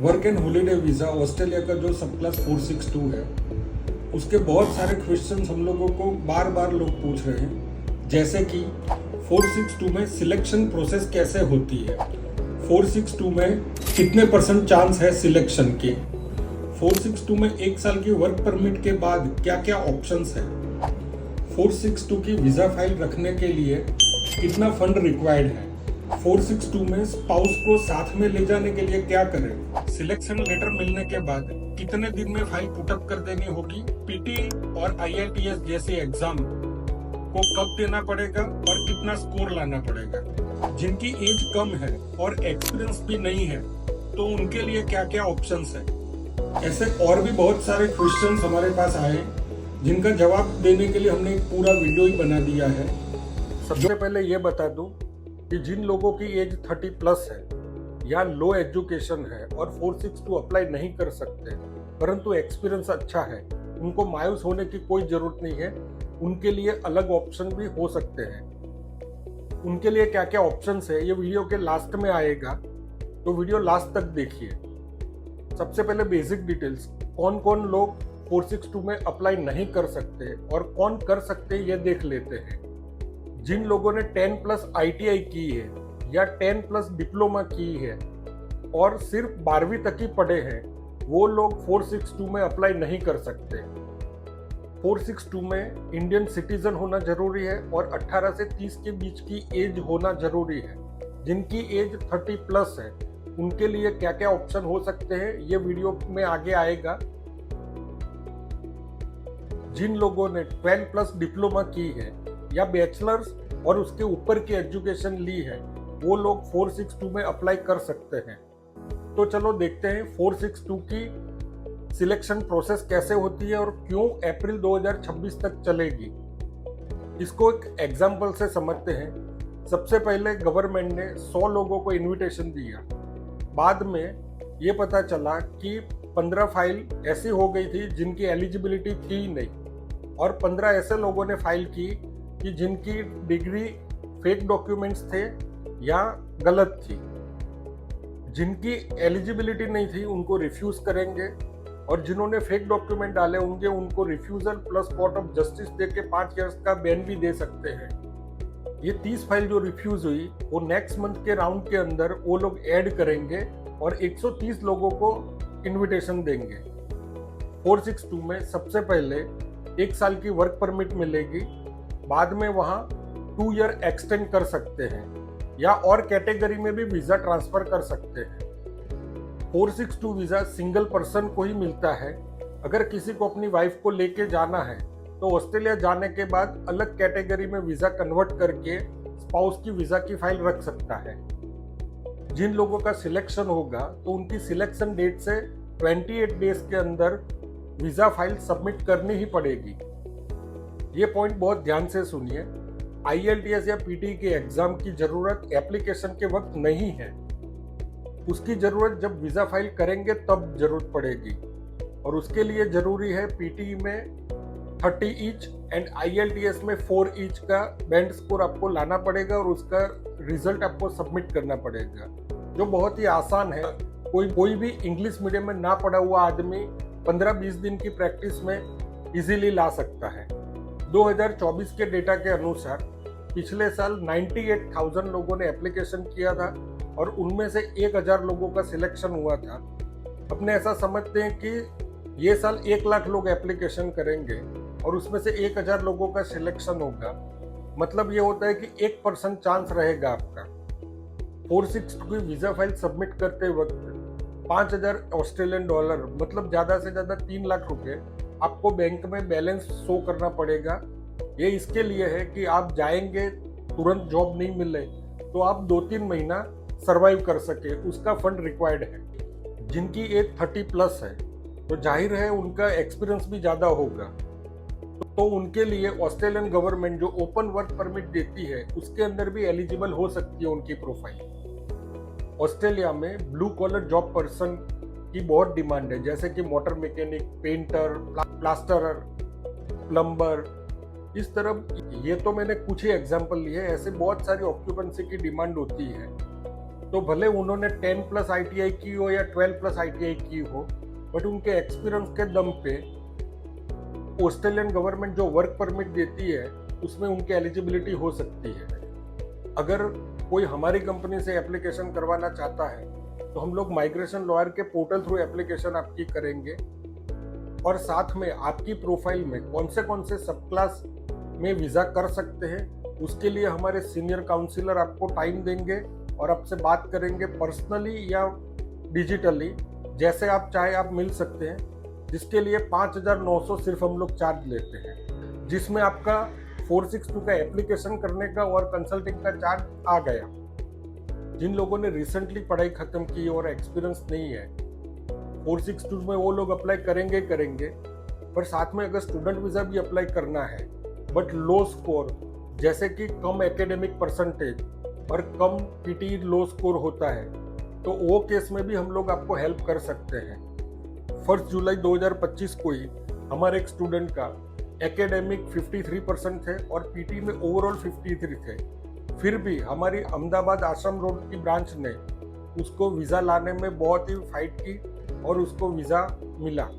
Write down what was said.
Work and holiday visa Australia का जो सब क्लास 462 है, उसके बहुत सारे क्वेश्चंस हम लोगों को बार बार लोग पूछ रहे हैं। जैसे कि 462 में सिलेक्शन प्रोसेस कैसे होती है, 462 में कितने % चांस है सिलेक्शन के, 462 में 1 साल की वर्क परमिट के बाद क्या क्या ऑप्शंस है, 462 की वीज़ा फाइल रखने के लिए कितना फंड रिक्वायर्ड है, 462 में स्पाउस को साथ में ले जाने के लिए क्या करें, सिलेक्शन लेटर मिलने के बाद कितने दिन में फाइल पुटअप कर देनी होगी, पीटी और IELTS जैसे एग्जाम को कब देना पड़ेगा और कितना स्कोर लाना पड़ेगा, जिनकी एज कम है और एक्सपीरियंस भी नहीं है तो उनके लिए क्या क्या ऑप्शंस है। ऐसे और भी बहुत सारे क्वेश्चंस हमारे पास आए जिनका जवाब देने के लिए हमने एक पूरा वीडियो ही बना दिया है। सबसे पहले ये बता दूं कि जिन लोगों की एज 30+ है या लो एजुकेशन है और 462 अप्लाई नहीं कर सकते परंतु एक्सपीरियंस अच्छा है, उनको मायूस होने की कोई जरूरत नहीं है। उनके लिए अलग ऑप्शन भी हो सकते हैं। उनके लिए क्या क्या ऑप्शंस है ये वीडियो के लास्ट में आएगा, तो वीडियो लास्ट तक देखिए। सबसे पहले बेसिक डिटेल्स, कौन कौन लोग 462 में अप्लाई नहीं कर सकते और कौन कर सकते ये देख लेते हैं। जिन लोगों ने 10+ ITI की है या 10+ डिप्लोमा की है और सिर्फ 12वीं तक ही पढ़े हैं, वो लोग 462 में अप्लाई नहीं कर सकते। 462 में इंडियन सिटीजन होना जरूरी है और 18 से 30 के बीच की एज होना जरूरी है। जिनकी एज 30+ है उनके लिए क्या क्या ऑप्शन हो सकते हैं ये वीडियो में आगे आएगा। जिन लोगों ने 12+ डिप्लोमा की है या बैचलर्स और उसके ऊपर की एजुकेशन ली है, वो लोग 462 में अप्लाई कर सकते हैं। तो चलो देखते हैं 462 की सिलेक्शन प्रोसेस कैसे होती है और क्यों अप्रैल 2026 तक चलेगी। इसको एक एग्जाम्पल से समझते हैं। सबसे पहले गवर्नमेंट ने 100 लोगों को इनविटेशन दिया, बाद में ये पता चला कि 15 फाइल ऐसी हो गई थी जिनकी एलिजिबिलिटी थी ही नहीं और 15 ऐसे लोगों ने फाइल की कि जिनकी डिग्री फेक डॉक्यूमेंट्स थे या गलत थी। जिनकी एलिजिबिलिटी नहीं थी उनको रिफ्यूज करेंगे और जिन्होंने फेक डॉक्यूमेंट डाले होंगे उनको refusal plus court of justice देके 5 इयर्स का बैन भी दे सकते हैं। ये 30 फाइल जो रिफ्यूज हुई वो नेक्स्ट मंथ के राउंड के अंदर वो लोग ऐड करेंगे और 130 लोगों को इनविटेशन देंगे। 462 में सबसे पहले 1 साल की वर्क परमिट मिलेगी, बाद में वहां 2 ईयर एक्सटेंड कर सकते हैं या और कैटेगरी में भी वीजा ट्रांसफर कर सकते हैं। 462 वीजा सिंगल पर्सन को ही मिलता है। अगर किसी को अपनी वाइफ को लेके जाना है तो ऑस्ट्रेलिया जाने के बाद अलग कैटेगरी में वीजा कन्वर्ट करके स्पाउस की वीजा की फाइल रख सकता है। जिन लोगों का सिलेक्शन होगा तो उनकी सिलेक्शन डेट से 28 डेज के अंदर वीजा फाइल सबमिट करनी ही पड़ेगी। ये पॉइंट बहुत ध्यान से सुनिए। IELTS या PT के एग्जाम की जरूरत एप्लीकेशन के वक्त नहीं है, उसकी जरूरत जब वीजा फाइल करेंगे तब जरूरत पड़ेगी और उसके लिए जरूरी है PT में 30 ईच एंड IELTS में 4 ईच का बैंड स्कोर आपको लाना पड़ेगा और उसका रिजल्ट आपको सबमिट करना पड़ेगा, जो बहुत ही आसान है। कोई भी इंग्लिश मीडियम में ना पढ़ा हुआ आदमी 15-20 दिन की प्रैक्टिस में इजीली ला सकता है। 2024 के डेटा के अनुसार पिछले साल 98,000 लोगों ने एप्लीकेशन किया था और उनमें से 1,000 लोगों का सिलेक्शन हुआ था। अपने ऐसा समझते हैं कि ये साल 1 लाख लोग एप्लीकेशन करेंगे और उसमें से 1,000 लोगों का सिलेक्शन होगा। मतलब ये होता है कि 1% चांस रहेगा आपका। 462 की वीजा फाइल सबमिट करते वक्त 5,000 ऑस्ट्रेलियन डॉलर मतलब ज्यादा से ज्यादा 3 लाख रुपए आपको बैंक में बैलेंस शो करना पड़ेगा। ये इसके लिए है कि आप जाएंगे, तुरंत जॉब नहीं मिले तो आप 2-3 महीना सरवाइव कर सके, उसका फंड रिक्वायर्ड है। जिनकी एज 30+ है तो जाहिर है उनका एक्सपीरियंस भी ज्यादा होगा, तो उनके लिए ऑस्ट्रेलियन गवर्नमेंट जो ओपन वर्क परमिट देती है उसके अंदर भी एलिजिबल हो सकती है उनकी प्रोफाइल। ऑस्ट्रेलिया में ब्लू कॉलर जॉब पर्सन की बहुत डिमांड है, जैसे कि मोटर मैकेनिक, पेंटर, प्लास्टरर, प्लम्बर। इस तरह ये तो मैंने कुछ ही एग्जांपल लिए, ऐसे बहुत सारी ऑक्यूपेंसी की डिमांड होती है। तो भले उन्होंने 10 प्लस ITI की हो या 12 प्लस ITI की हो, बट उनके एक्सपीरियंस के दम पे ऑस्ट्रेलियन गवर्नमेंट जो वर्क परमिट देती है उसमें उनकी एलिजिबिलिटी हो सकती है। अगर कोई हमारी कंपनी से एप्लीकेशन करवाना चाहता है तो हम लोग माइग्रेशन लॉयर के पोर्टल थ्रू एप्लीकेशन आपकी करेंगे और साथ में आपकी प्रोफाइल में कौन से सब क्लास में वीज़ा कर सकते हैं उसके लिए हमारे सीनियर काउंसिलर आपको टाइम देंगे और आपसे बात करेंगे पर्सनली या डिजिटली, जैसे आप चाहे आप मिल सकते हैं, जिसके लिए 5,900 सिर्फ हम लोग चार्ज लेते हैं, जिसमें आपका 462 का एप्लीकेशन करने का और कंसल्टिंग का चार्ज आ गया। जिन लोगों ने रिसेंटली पढ़ाई खत्म की और एक्सपीरियंस नहीं है, 462 में वो लोग अप्लाई करेंगे, पर साथ में अगर स्टूडेंट वीज़ा भी अप्लाई करना है बट लो स्कोर, जैसे कि कम एकेडमिक परसेंटेज और कम पीटी लो स्कोर होता है, तो वो केस में भी हम लोग आपको हेल्प कर सकते हैं। 1 जुलाई 2025 को ही हमारे एक स्टूडेंट का एकेडमिक 53% थे और पीटी में ओवरऑल 53 थे, फिर भी हमारी अहमदाबाद आश्रम रोड की ब्रांच ने उसको वीज़ा लाने में बहुत ही फाइट की और उसको वीज़ा मिला।